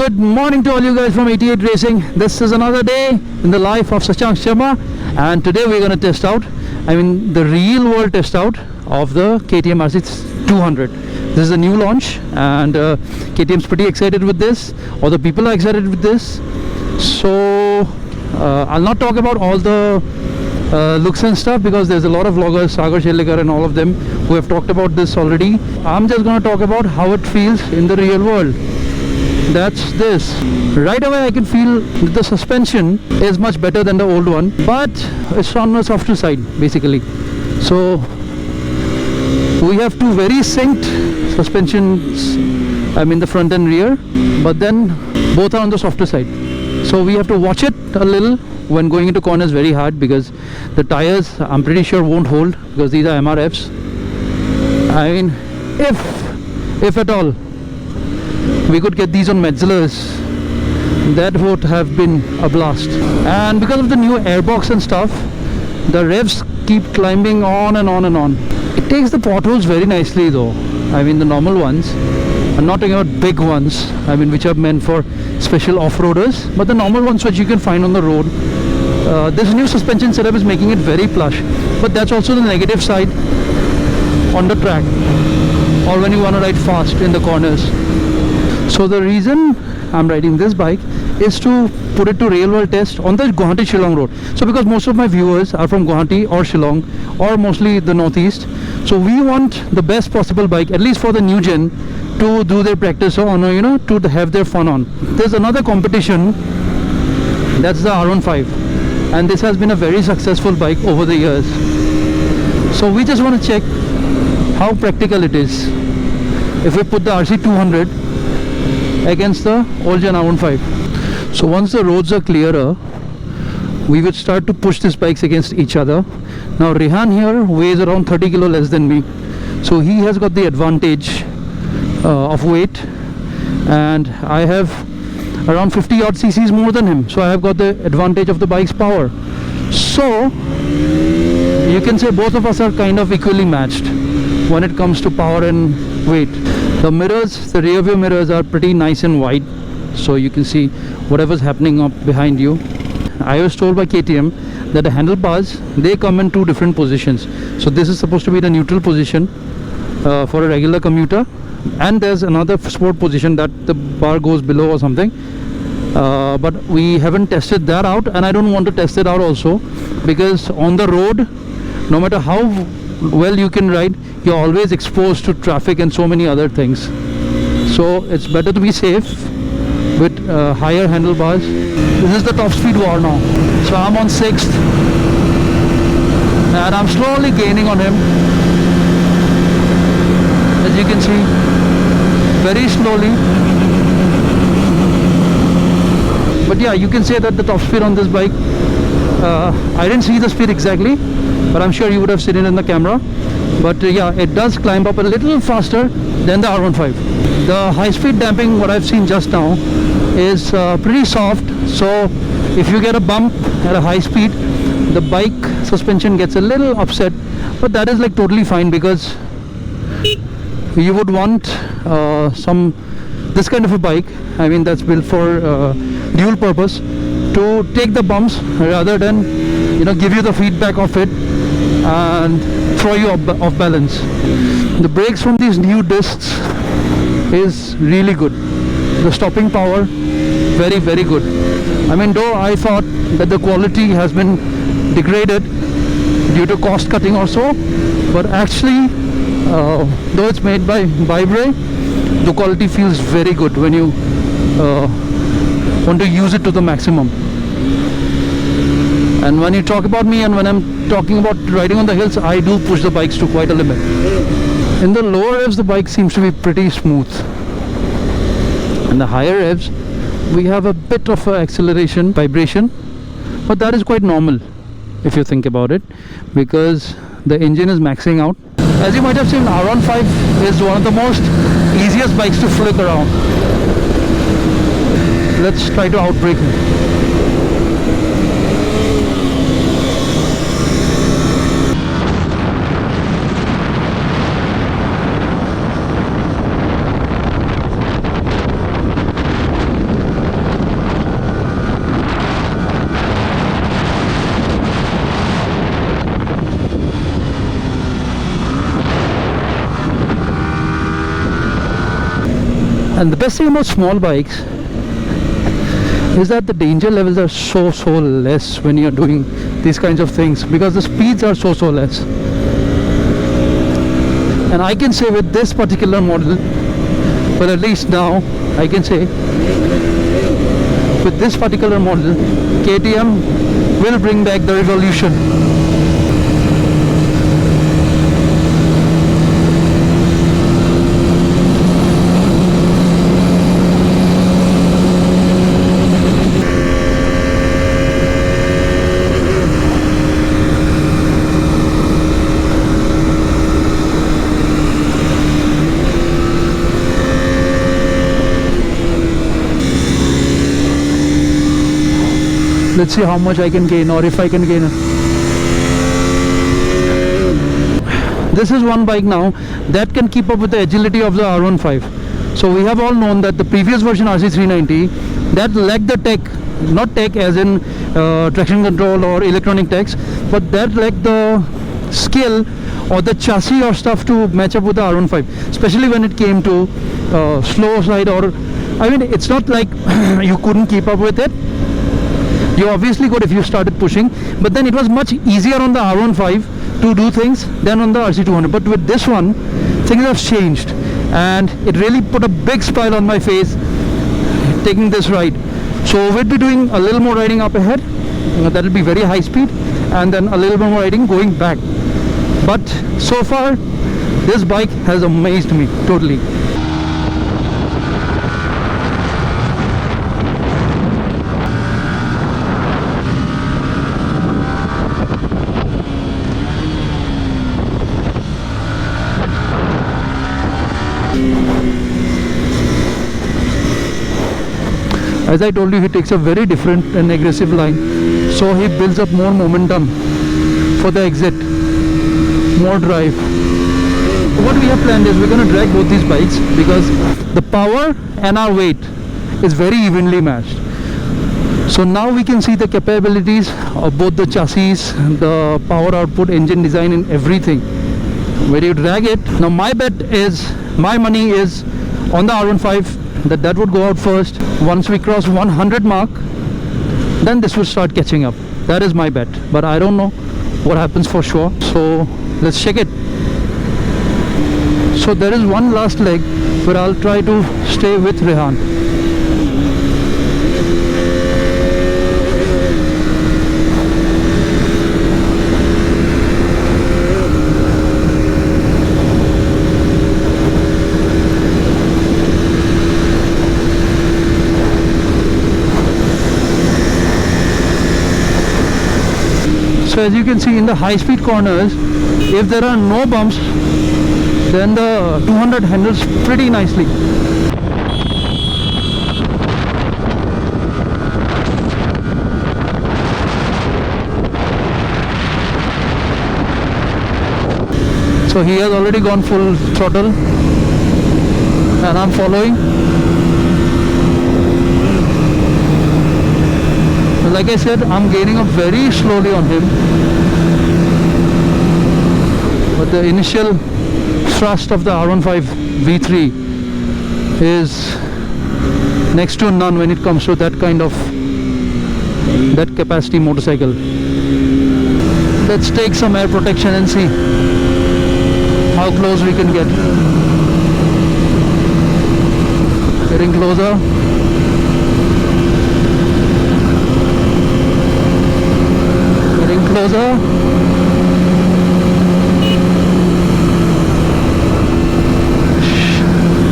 Good morning to all you guys from 88 Racing. This is another day in the life of Shashank Sharma, and today we're going to test out, the real world test out of the KTM RC 200. This is a new launch, and KTM's pretty excited with this, or the people are excited with this. So I'll not talk about all the looks and stuff, because there's a lot of vloggers, Sagar Shelekar and all of them, who have talked about this already. I'm just going to talk about how it feels in the real world. That's this. Right away I can feel that the suspension is much better than the old one, but it's on the softer side basically. So we have two very synced suspensions, the front and rear, but then both are on the softer side. So we have to watch it a little when going into corners very hard, because the tires I'm pretty sure won't hold, because these are MRFs. If at all we could get these on Metzeller's, that would have been a blast. And because of the new airbox and stuff, the revs keep climbing on and on and on. It takes the potholes very nicely though. The normal ones. I'm not talking about big ones, which are meant for special off-roaders, but the normal ones which you can find on the road. This new suspension setup is making it very plush, but that's also the negative side on the track, or when you want to ride fast in the corners. So the reason I'm riding this bike is to put it to real world test on the Guwahati-Shillong road. So because most of my viewers are from Guwahati or Shillong, or mostly the northeast, so we want the best possible bike, at least for the new gen, to do their practice on, to have their fun on. There's another competition, that's the R15, and this has been a very successful bike over the years. So we just want to check how practical it is if we put the RC200 against the old gen R15. So once the roads are clearer, we would start to push these bikes against each other. Now Rehan here weighs around 30 kilo less than me, so he has got the advantage of weight, and I have around 50 odd cc's more than him, so I have got the advantage of the bike's power. So you can say both of us are kind of equally matched when it comes to power and weight. The mirrors, the rear view mirrors, are pretty nice and wide, so you can see whatever's happening up behind you. I was told by KTM that the handlebars, they come in two different positions. So this is supposed to be the neutral position for a regular commuter, and there's another sport position that the bar goes below or something, but we haven't tested that out, and I don't want to test it out also, because on the road, no matter how well you can ride, you're always exposed to traffic and so many other things. So it's better to be safe with higher handlebars. This is the top speed war now. So I'm on 6th, and I'm slowly gaining on him, as you can see, very slowly. But yeah, you can say that the top speed on this bike, I didn't see the speed exactly, but I'm sure you would have seen it in the camera. But yeah, it does climb up a little faster than the R15. The high-speed damping, what I've seen just now, is pretty soft. So if you get a bump at a high speed, the bike suspension gets a little upset, but that is like totally fine, because you would want this kind of a bike, that's built for dual purpose, to take the bumps rather than give you the feedback of it and throw you off balance. The brakes from these new discs is really good. The stopping power, very very good. Though I thought that the quality has been degraded due to cost cutting or so, but actually though it's made by Vibray, the quality feels very good when you want to use it to the maximum. And when you talk about me, and when I'm talking about riding on the hills, I do push the bikes to quite a limit. In the lower revs, the bike seems to be pretty smooth. In the higher revs, we have a bit of acceleration, vibration, but that is quite normal if you think about it, because the engine is maxing out. As you might have seen, R15 is one of the most easiest bikes to flick around. Let's try to outbrake him. And the best thing about small bikes is that the danger levels are so less when you're doing these kinds of things, because the speeds are so less. And I can say with this particular model, well, at least now I can say with this particular model, KTM will bring back the revolution. Let's see how much I can gain, or if I can gain. This is one bike now that can keep up with the agility of the R15. So we have all known that the previous version RC390 that lacked the tech, not tech as in traction control or electronic techs, but that lacked the skill or the chassis or stuff to match up with the R15, especially when it came to slow side, or I mean, it's not like you couldn't keep up with it. You obviously could if you started pushing, but then it was much easier on the R15 to do things than on the RC200. But with this one, things have changed, and it really put a big smile on my face taking this ride. So we'll be doing a little more riding up ahead, that will be very high speed, and then a little more riding going back. But so far this bike has amazed me totally. As I told you, he takes a very different and aggressive line, so he builds up more momentum for the exit, more drive. What we have planned is we're going to drag both these bikes because the power and our weight is very evenly matched. So now we can see the capabilities of both the chassis, the power output, engine design and everything. When you drag it, now my money is on the R15, that would go out first. Once we cross 100 mark, then this will start catching up. That is my bet, but I don't know what happens for sure, so let's check it. So there is one last leg where I'll try to stay with Rehan. So as you can see in the high speed corners, if there are no bumps, then the 200 handles pretty nicely. So he has already gone full throttle and I'm following. Like I said, I'm gaining up very slowly on him, but the initial thrust of the R15 V3 is next to none when it comes to that kind of capacity motorcycle. Let's take some air protection and see how close we can get. Getting closer. Closer.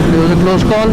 There was a close call.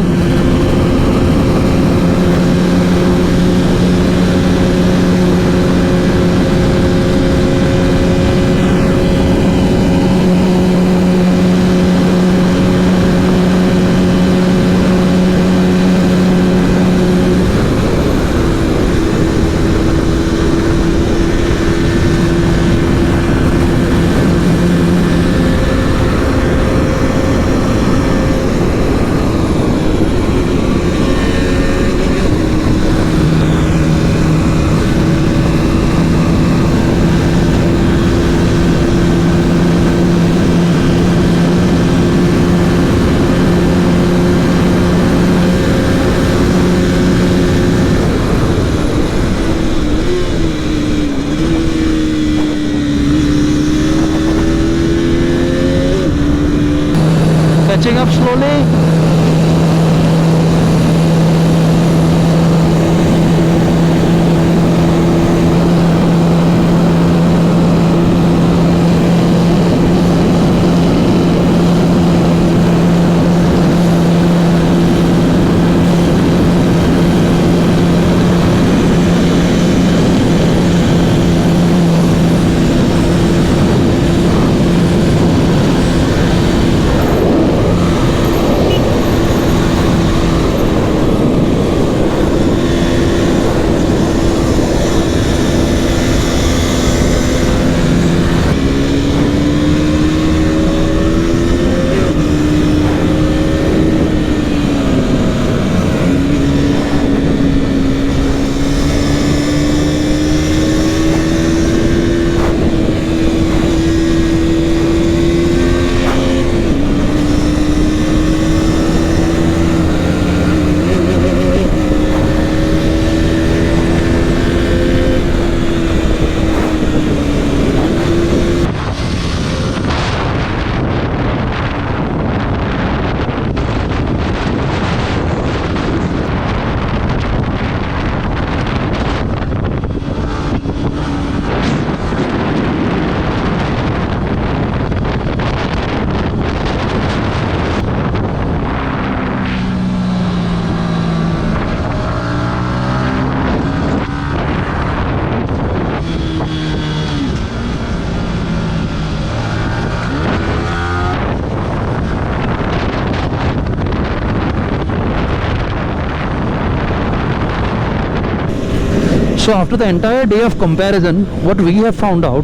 So after the entire day of comparison, what we have found out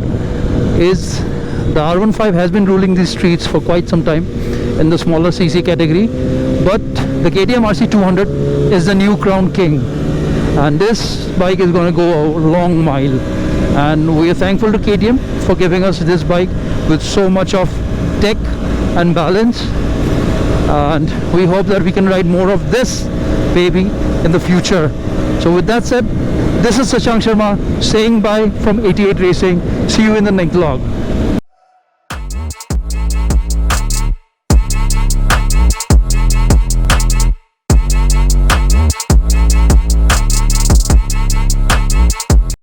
is the R15 has been ruling these streets for quite some time in the smaller cc category, but the KTM RC200 is the new crown king, and this bike is going to go a long mile, and we are thankful to KTM for giving us this bike with so much of tech and balance, and we hope that we can ride more of this baby in the future. So with that said, this is Shashank Sharma saying bye from 88 Racing. See you in the next vlog.